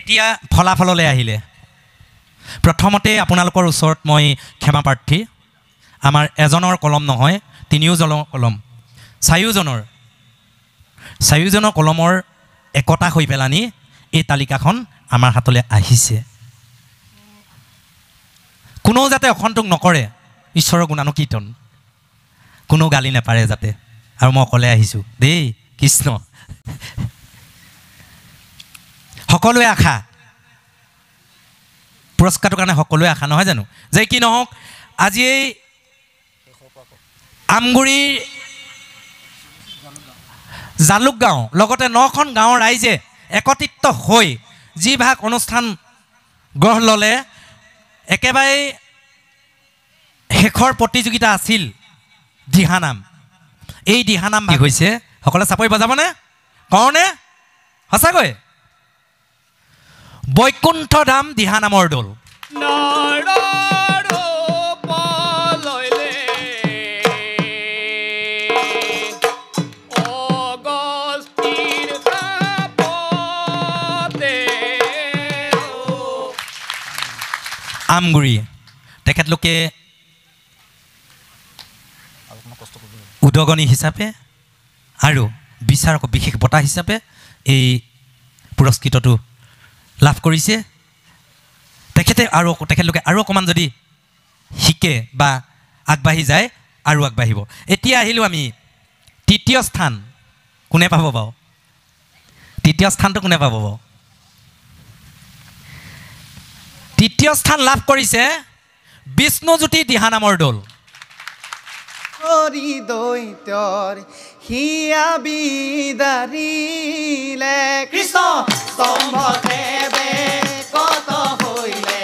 এতিয়া ফলাফললৈ আহিলে প্ৰথমতে আপোনালোকৰ ওচৰত মই ক্ষমা প্ৰাৰ্থী আমাৰ এজনৰ কলম নহয় তিনিওজনৰ কলম চাৰিওজনৰ কলমৰ একতা হৈ পেলানি এই তালিকাখন আমাৰ হাতলৈ আহিছে কোনো যাতে অসন্তোষ নকৰে ঈশ্বৰৰ গুণানুকীৰ্তন কোনো গালি নাপাৰে যাতে আৰু মই অকলে আহিছোঁ দেই কৃষ্ণ সকলোৱে আশা পুৰস্কাৰটোৰ কাৰণে সকলোৱে আশা নহয় জানো যে কি নহওক আজি এই আমগুৰি জালুকগাঁও লগতে 9খন গাঁৱৰ ৰাইজে একত্ৰিত হৈ যি ভাগ অনুষ্ঠান গঢ় ল'লে একেবাৰে শেষৰ প্ৰতিযোগিতা আছিল দিহানাম এই দিহানাম ভাগ হৈছে সকলোৱে চাপৰি বজাবনে কওঁনে সঁচাকৈ বৈকুণ্ঠ ধাম দিহানামৰ দল আমগুৰি তেখেতলোকে উদগনি হিচাপে আৰু বিচাৰক বিশেষ বঁটা হিচাপে এই পুৰস্কৃতটো লাভ কৰিছে তেখেতলোকে আৰু অকণমান যদি শিকে বা আগবাঢ়ি যায় আৰু আগবাঢ়িব এতিয়া আহিলোঁ আমি তৃতীয় স্থান কোনে পাব বাৰু তৃতীয় স্থানটো কোনে পাব বাৰু তৃতীয় স্থান লাভ কৰিছে বিষ্ণুজ্যোতি দিহানামৰ দল কৃষ্ণ স্তম্ভদেৱে কত হইলে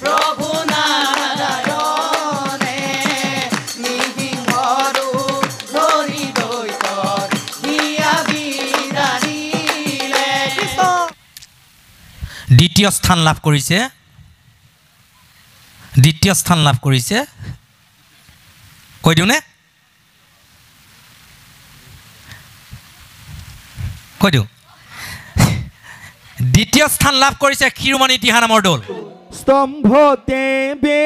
প্ৰভু নাৰায়ণে নিহিংসৰু ধৰি দৈতৰ হিয়া বিদাৰিলে কৃষ্ণ দ্বিতীয় স্থান লাভ কৰিছে কৈ দিওঁনে কৈ দিওঁ দ্বিতীয় স্থান লাভ কৰিছে শিৰোমণি দিহানামৰ দল স্তম্ভদেৱে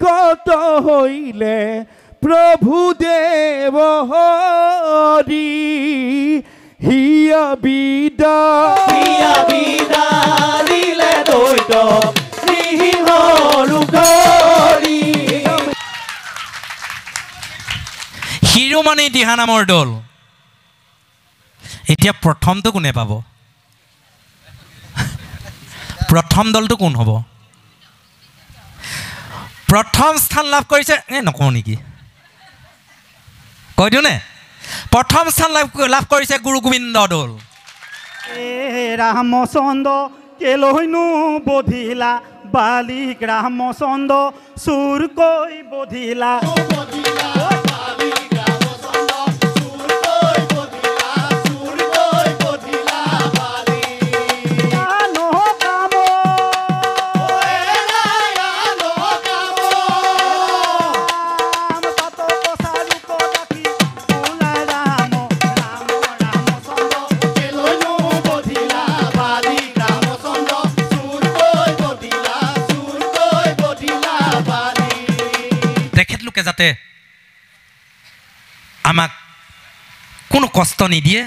কত হইলে প্ৰভু দেৱ হৰি হিয়া বিদাৰিলে দৈত নিহিংসৰু ধৰি শিৰোমণি দিহানামৰ দল এতিয়া প্ৰথমটো কোনে পাব প্ৰথম দলটো কোন হ'ব প্ৰথম স্থান লাভ কৰিছে নকওঁ নেকি কৈ দিওঁনে প্ৰথম স্থান লাভ কৰিছে গুৰু গোবিন্দ দল ৰামচন্দ্ৰ কেলৈনো বধিলা বালিক ৰামচন্দ্ৰ চুৰকৈ বধিলা যাতে আমাক কোনো কষ্ট নিদিয়ে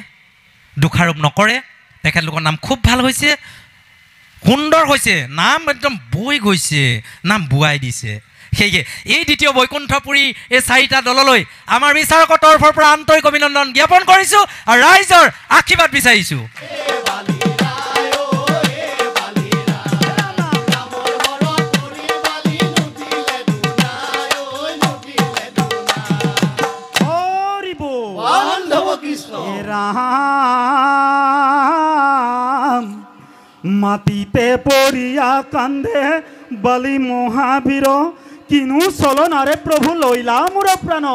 দুখাৰোপ নকৰে তেখেতলোকৰ নাম খুব ভাল হৈছে সুন্দৰ হৈছে নাম একদম বৈ গৈছে নাম বুৱাই দিছে সেয়ে এই দ্বিতীয় বৈকুণ্ঠপুৰী এই চাৰিটা দললৈ আমাৰ বিচাৰকৰ তৰফৰ পৰা আন্তৰিক অভিনন্দন জ্ঞাপন কৰিছোঁ আৰু ৰাইজৰ আশীৰ্বাদ বিচাৰিছোঁ মাটিতে পৰিয়া কান্দে বলি মহাবীৰ কিনো চলনাৰে প্ৰভু লৈলা মোৰ প্ৰাণ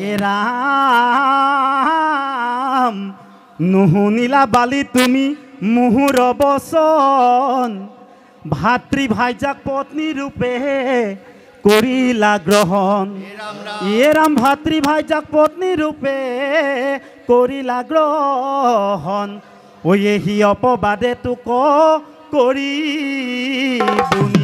এ ৰাম নুশুনিলা বালি তুমি মুহুৰ বচন ভাতৃ ভাইজাক পত্নী ৰূপে কৰিলা গ্ৰহণ এ ৰাম ভাতৃ ভাইজাক পত্নী ৰূপে কৰিলা গ্ৰহণ এহি অপবাদে তোক কৰি বুনি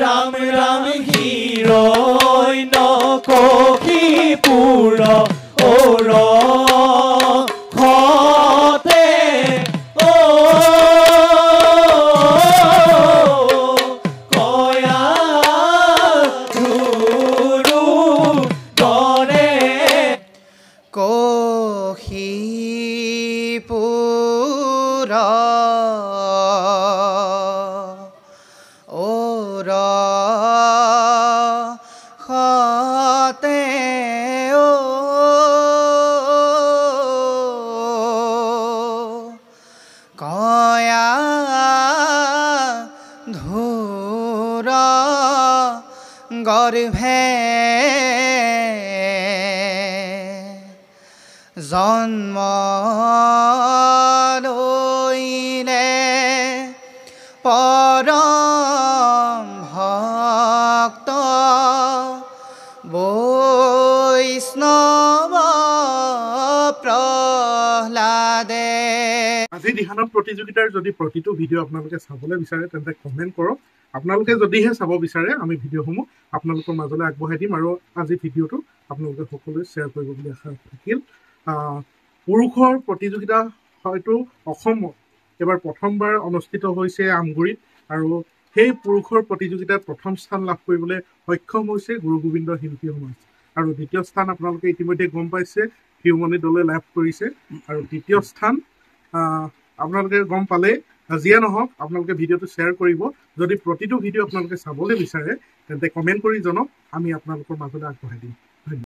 ৰাম ৰাম হিৰৈ নকহি পুৰ অৰ খতে কয়া ধুৰু দৰে কহি পুৰ খতে কয়া ধুৰ গৰ্ভে জন্ম লৈলে পৰম ভক্ত বৈষ্ণৱ প্ৰহ্লাদে। আজি দিহানাম প্ৰতিযোগিতাৰ যদি প্ৰতিটো ভিডিঅ' আপোনালোকে চাবলৈ বিচাৰে তেন্তে কমেণ্ট কৰক। আপোনালোকে যদিহে চাব বিচাৰে আমি ভিডিঅ'সমূহ আপোনালোকৰ মাজলৈ আগবঢ়াই দিম আৰু আজি ভিডিঅ'টো আপোনালোকে সকলোৱে শ্বেয়াৰ কৰিব বুলি আশা থাকিল। পুৰুষৰ প্ৰতিযোগিতা হয়তো অসমত এবাৰ প্ৰথমবাৰ অনুষ্ঠিত হৈছে আমগুৰিত আৰু সেই পুৰুষৰ প্ৰতিযোগিতাত প্ৰথম স্থান লাভ কৰিবলৈ সক্ষম হৈছে গুৰু গোবিন্দ শিল্পী সমাজ আৰু দ্বিতীয় স্থান আপোনালোকে ইতিমধ্যে গম পাইছে শিৱমণি দলে লাভ কৰিছে আৰু তৃতীয় স্থান আপোনালোকে গম পালে। যিয়ে নহওক আপোনালোকে ভিডিঅ'টো শ্বেয়াৰ কৰিব। যদি প্ৰতিটো ভিডিঅ' আপোনালোকে চাবলৈ বিচাৰে তেন্তে কমেণ্ট কৰি জনাওক, আমি আপোনালোকৰ মাজলৈ আগবঢ়াই দিম।